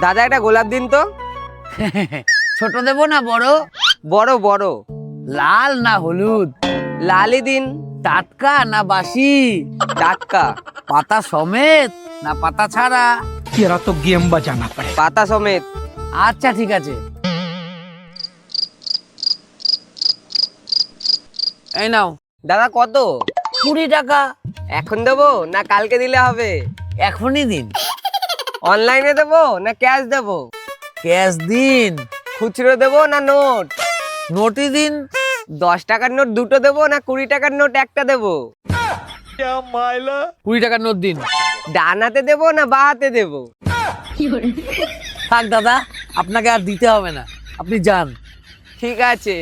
দাদা একটা গোলাপ দিন তো। ছোট দেবো না বড়? বড় বড়। লাল না হলুদ? লালই দিন। টাটকা না বাসি? টাটকা। পাতা সমেত না পাতা ছাড়া? तेरा तो गेम बजाना पड़ेगा। পাতা সমেত। আচ্ছা ঠিক আছে। এই নাও। দাদা কত? 20 টাকা। এখন দেবো না কালকে দিলে হবে? এখনই দিন। অনলাইনে দেবো না ক্যাশ দেবো? ক্যাশ দিন। খুচরো দেবো না নোট? নোটই দিন। 10 টাকার নোট দুটো দেবো না 20 টাকার নোট একটা দেবো? 20 টাকার নোট দিন। ডান হাতে দেবো না বা হাতে দেবো? থাক দাদা, আপনাকে আর দিতে হবে না, আপনি যান। ঠিক আছে।